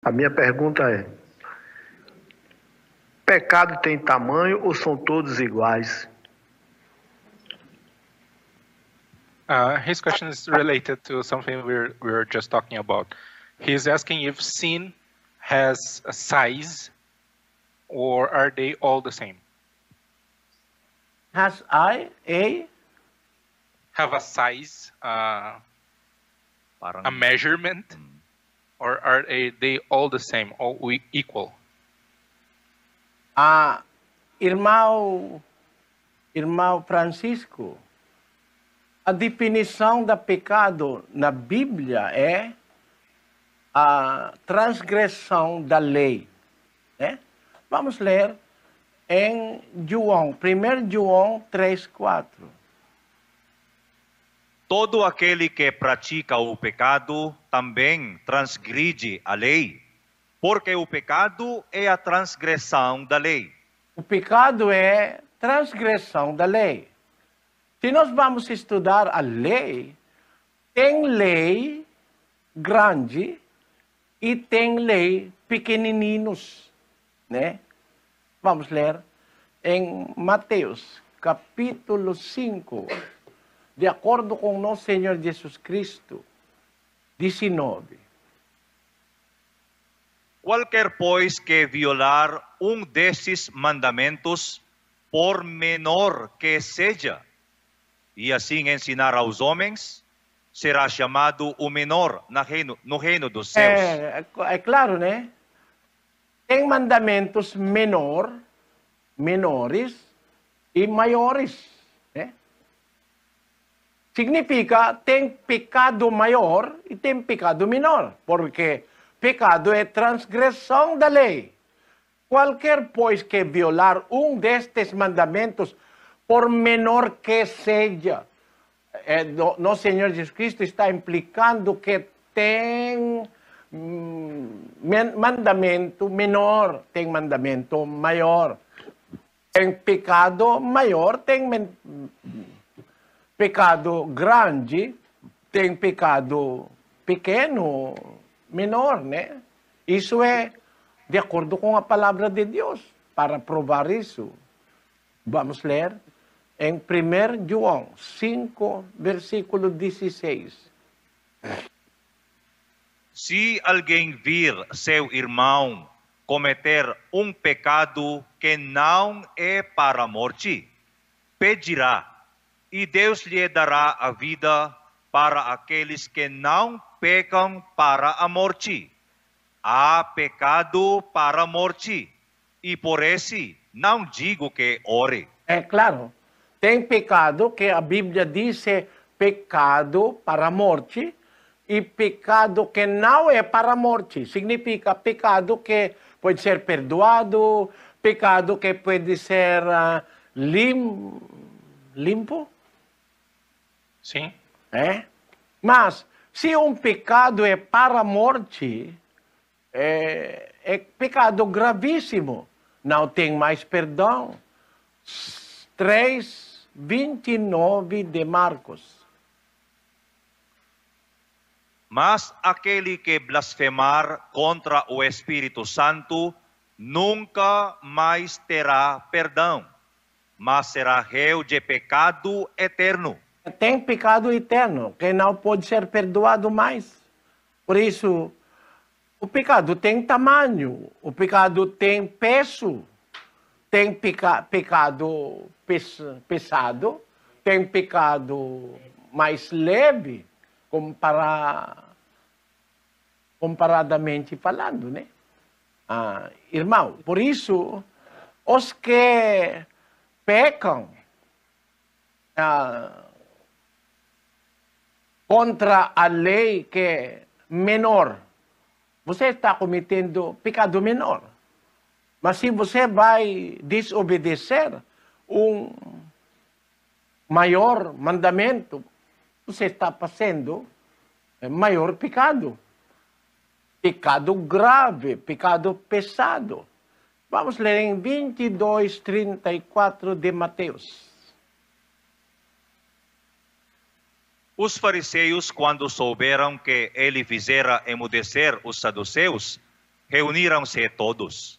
A minha pergunta é: pecado tem tamanho ou são todos iguais? His question is related to something we're just talking about. He's asking if sin has a size or are they all the same? Have a size, a measurement, or are they all the same, all equal? Irmão Francisco, a definição da pecado na Bíblia é a transgressão da lei. Né? Vamos ler em João, 1 João 3:4. Todo aquele que pratica o pecado também transgride a lei, porque o pecado é a transgressão da lei. O pecado é transgressão da lei. Se nós vamos estudar a lei, tem lei grande e tem lei pequenininhos, né? Vamos ler em Mateus, capítulo 5, de acordo com nosso Senhor Jesus Cristo, 19. Qualquer, pois, que violar desses mandamentos, por menor que seja, e assim ensinar aos homens, será chamado o menor no reino dos céus. É claro, né? Tem mandamentos menores e maiores, né? Significa, tem pecado maior e tem pecado menor, porque pecado é transgressão da lei. Qualquer, pois, que violar destes mandamentos, por menor que seja, nosso Senhor Jesus Cristo está implicando que tem mandamento menor, tem mandamento maior. Tem pecado maior, tem pecado grande, tem pecado pequeno, menor, né? Isso é de acordo com a palavra de Deus. Para provar isso, vamos ler em 1 João 5, versículo 16. Se alguém vir seu irmão cometer pecado que não é para a morte, pedirá, e Deus lhe dará a vida para aqueles que não pecam para a morte. Há pecado para a morte, e por esse não digo que ore. É claro, tem pecado que a Bíblia diz é pecado para a morte, e pecado que não é para a morte. Significa pecado que pode ser perdoado, pecado que pode ser limpo. Sim. É? Mas, se pecado é para a morte, é pecado gravíssimo. Não tem mais perdão. 3:29 de Marcos. Mas aquele que blasfemar contra o Espírito Santo nunca mais terá perdão, mas será réu de pecado eterno. Tem pecado eterno, que não pode ser perdoado mais. Por isso, o pecado tem tamanho, o pecado tem peso, tem pecado pesado, tem pecado mais leve, comparadamente falando, né? Irmão, por isso, os que pecam contra a lei que é menor, você está cometendo pecado menor. Mas se você vai desobedecer maior mandamento, você está fazendo maior pecado. Pecado grave, pecado pesado. Vamos ler em 22:34 de Mateus. Os fariseus, quando souberam que ele fizera emudecer os saduceus, reuniram-se todos.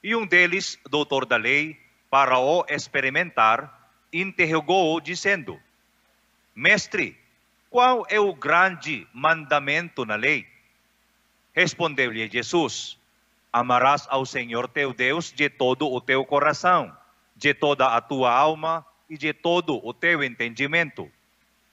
E um deles, doutor da lei, para o experimentar, interrogou-o dizendo: Mestre, qual é o grande mandamento na lei? Respondeu-lhe Jesus: Amarás ao Senhor teu Deus de todo o teu coração, de toda a tua alma e de todo o teu entendimento.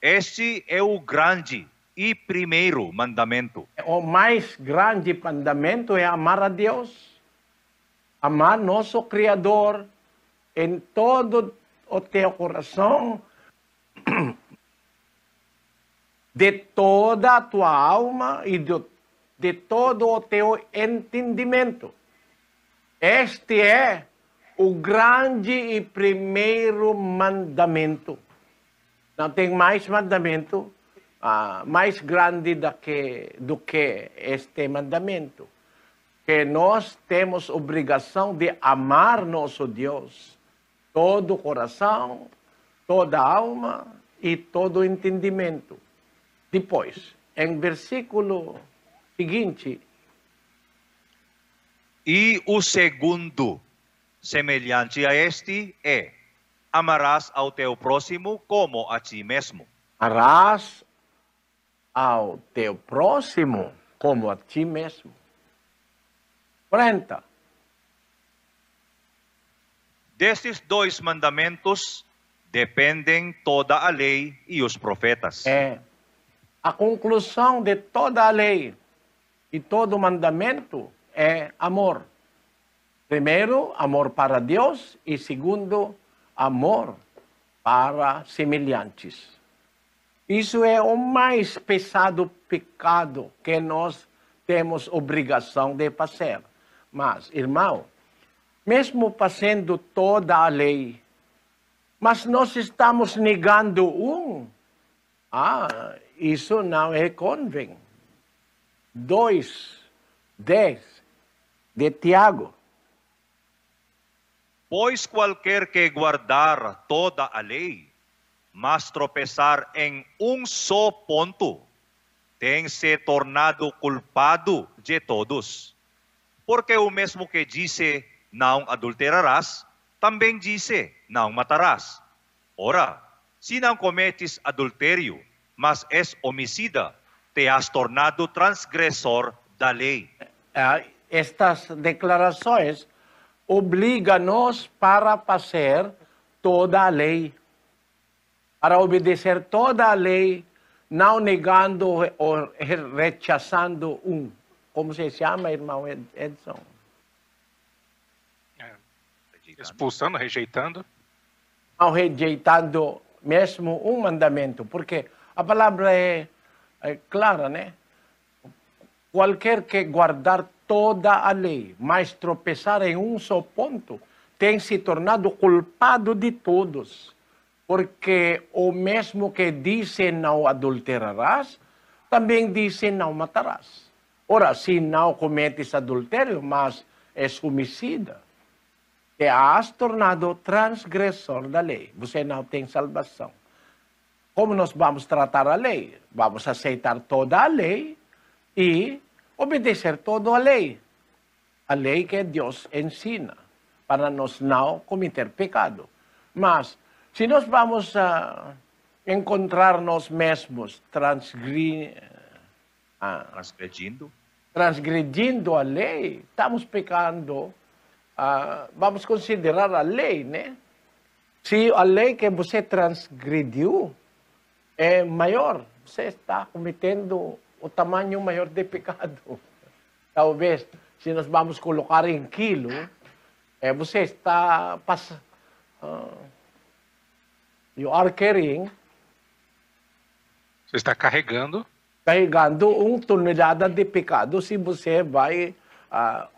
Este é o grande e primeiro mandamento. O mais grande mandamento é amar a Deus, amar nosso Criador em todo o teu coração, de toda a tua alma e de todo o teu entendimento. Este é o grande e primeiro mandamento. Não tem mais mandamento mais grande do que este mandamento. Que nós temos obrigação de amar nosso Deus, todo o coração, toda a alma e todo o entendimento. Depois, em versículo seguinte. E o segundo, semelhante a este, é: amarás ao teu próximo como a ti mesmo. Amarás ao teu próximo como a ti mesmo. 40. Destes dois mandamentos dependem toda a lei e os profetas. É a conclusão de toda a lei e todo mandamento é amor. Primeiro, amor para Deus e segundo, amor para semelhantes. Isso é o mais pesado pecado que nós temos obrigação de fazer. Mas, irmão, mesmo fazendo toda a lei, mas nós estamos negando isso não é convém. 2:10 de Tiago. Pois qualquer que guardar toda a lei, mas tropeçar em um só ponto, tem se tornado culpado de todos. Porque o mesmo que disse, não adulterarás, também disse, não matarás. Ora, se não cometes adultério, mas és homicida, te has tornado transgressor da lei. Estas declarações obrigam-nos para fazer toda a lei, para obedecer toda a lei, não negando ou rechaçando como se chama, irmão Edson? Expulsando, rejeitando. Não rejeitando mesmo um mandamento, porque a palavra é clara, né? Qualquer que guardar toda a lei, mas tropeçar em um só ponto, tem se tornado culpado de todos. Porque o mesmo que disse não adulterarás, também disse não matarás. Ora, se não cometes adultério, mas és homicida, te has tornado transgressor da lei. Você não tem salvação. Como nós vamos tratar a lei? Vamos aceitar toda a lei e obedecer toda a lei. A lei que Deus ensina para nós não cometer pecado. Mas, se nós vamos encontrar nós mesmos transgredindo a lei, estamos pecando, vamos considerar a lei, né? Se a lei que você transgrediu é maior, você está cometendo o tamanho maior de pecado. Talvez, se nós vamos colocar em quilo, você está you are carrying. Você está carregando 1 tonelada de pecado se você vai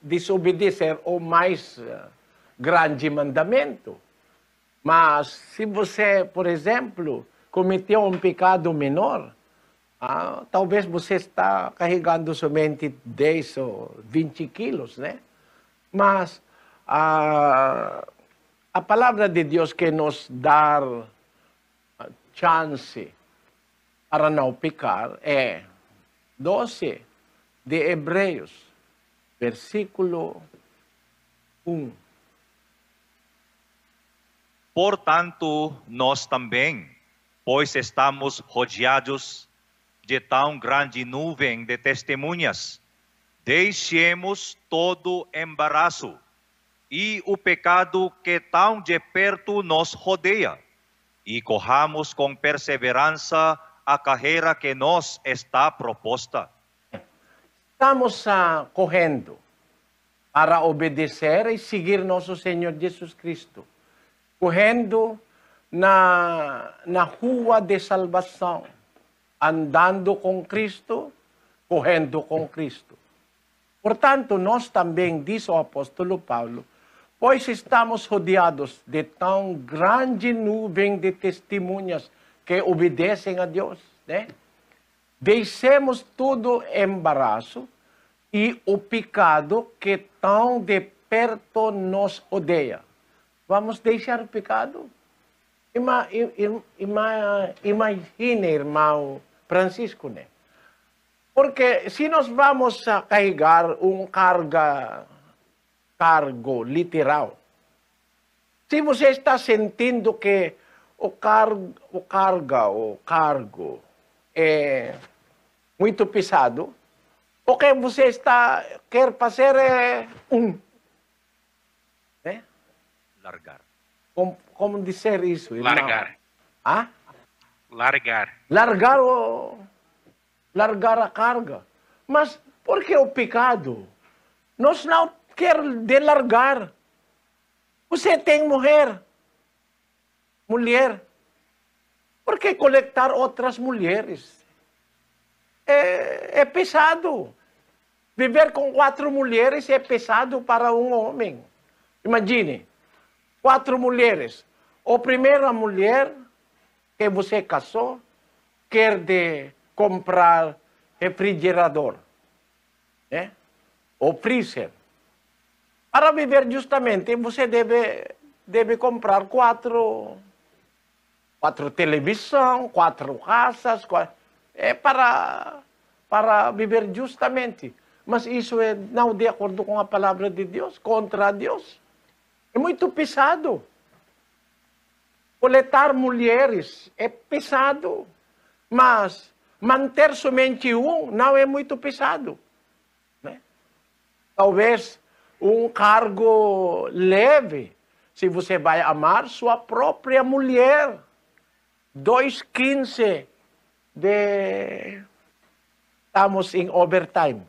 desobedecer o mais grande mandamento. Mas se você, por exemplo, cometeu um pecado menor, talvez você está carregando somente 10 ou 20 quilos, né? Mas a palavra de Deus que nos dá chance para não pecar é 12 de Hebreus. Versículo 1. Portanto, nós também, pois estamos rodeados de tão grande nuvem de testemunhas, deixemos todo embaraço e o pecado que tão de perto nos rodeia, e corramos com perseverança a carreira que nos está proposta. Estamos correndo para obedecer e seguir nosso Senhor Jesus Cristo. Correndo na rua de salvação, andando com Cristo, correndo com Cristo. Portanto, nós também, diz o apóstolo Paulo, pois estamos rodeados de tão grande nuvem de testemunhas que obedecem a Deus, né? Deixemos todo embaraço e o pecado que tão de perto nos odeia. Vamos deixar o pecado? Imagine, irmão Francisco, né? Porque se nós vamos carregar cargo literal, se você está sentindo que o cargo é muito pesado, o que você quer fazer é né? Largar. Como dizer isso, irmão? Largar. Ah? Largar. Largar a carga. Mas por que o pecado? Nós não queremos de largar. Você tem mulher. Por que coletar outras mulheres? É pesado. Viver com 4 mulheres é pesado para um homem. Imagine, 4 mulheres. A primeira mulher que você casou quer de comprar refrigerador, né? Ou freezer. Para viver justamente, você deve comprar 4 televisão, 4 casas, para viver justamente. Mas isso é não de acordo com a palavra de Deus, contra Deus. É muito pesado. Coletar mulheres é pesado. Mas manter somente não é muito pesado, né? Talvez um cargo leve, se você vai amar sua própria mulher. 2:15 estamos em overtime.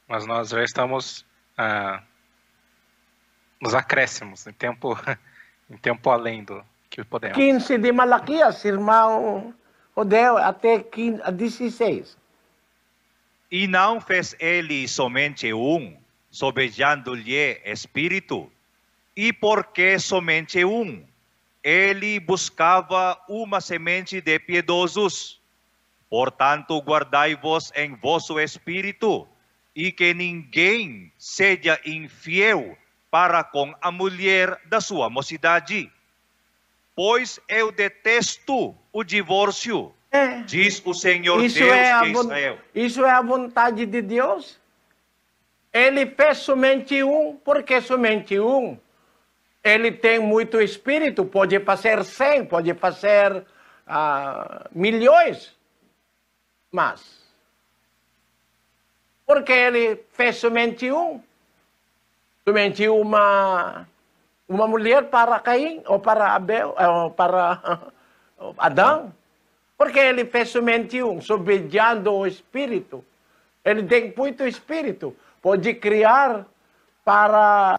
Mas nós já estamos nos acréscimos, em tempo além do que podemos. 15 de Malaquias, irmão Odeu, até 16. E não fez ele somente sobejando-lhe espírito. E porque somente ele buscava uma semente de piedosos. Portanto, guardai-vos em vosso espírito, e que ninguém seja infiel para com a mulher da sua mocidade. Pois eu detesto o divórcio, diz o Senhor Deus de Israel. Isso é a vontade de Deus. Ele fez somente porque somente ele tem muito espírito, pode fazer 100, pode fazer milhões. Mas, porque ele fez somente somente uma mulher para Caim, ou para Abel, ou para Adão. Porque ele fez somente sobejando o espírito. Ele tem muito espírito. Pode criar para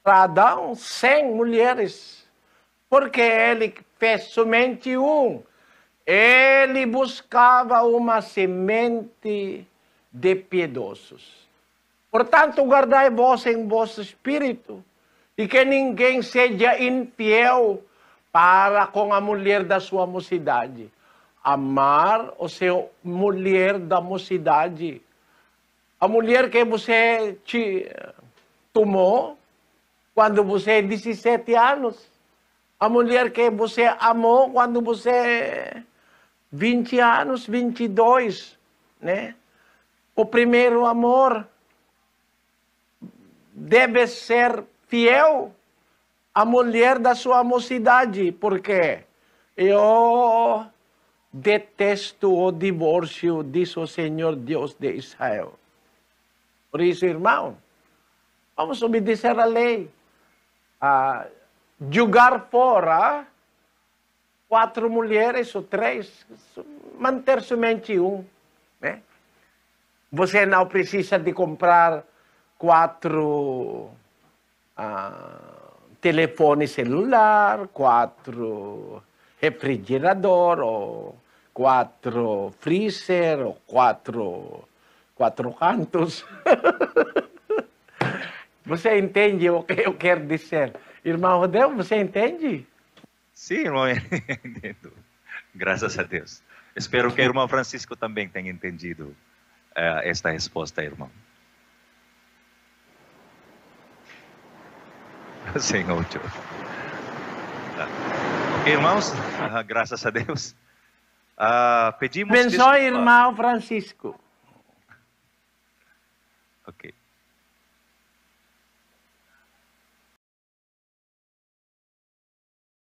Adão 100 mulheres. Porque ele fez somente Ele buscava uma semente de piedosos. Portanto, guardai-vos em vosso espírito, e que ninguém seja infiel para com a mulher da sua mocidade. Amar a sua mulher da mocidade. A mulher que você tomou quando você tinha 17 anos. A mulher que você amou quando você 20 anos, 22, né? o primeiro amor. Deve ser fiel à mulher da sua mocidade, porque eu detesto o divórcio, diz o Senhor Deus de Israel. Por isso, irmão, vamos obedecer a lei. Jogar fora 4 mulheres ou 3, manter somente um. Né? Você não precisa de comprar 4 telefones celular, 4 refrigerador, ou 4 freezer, ou 4 cantos. Você entende o que eu quero dizer? Irmão Rodel, você entende? Sim, irmão, entendo. Graças a Deus. Espero que o irmão Francisco também tenha entendido esta resposta, irmão. Senhor Deus. Ok, irmãos, graças a Deus. Pedimos Abençoe, irmão Francisco. Ok.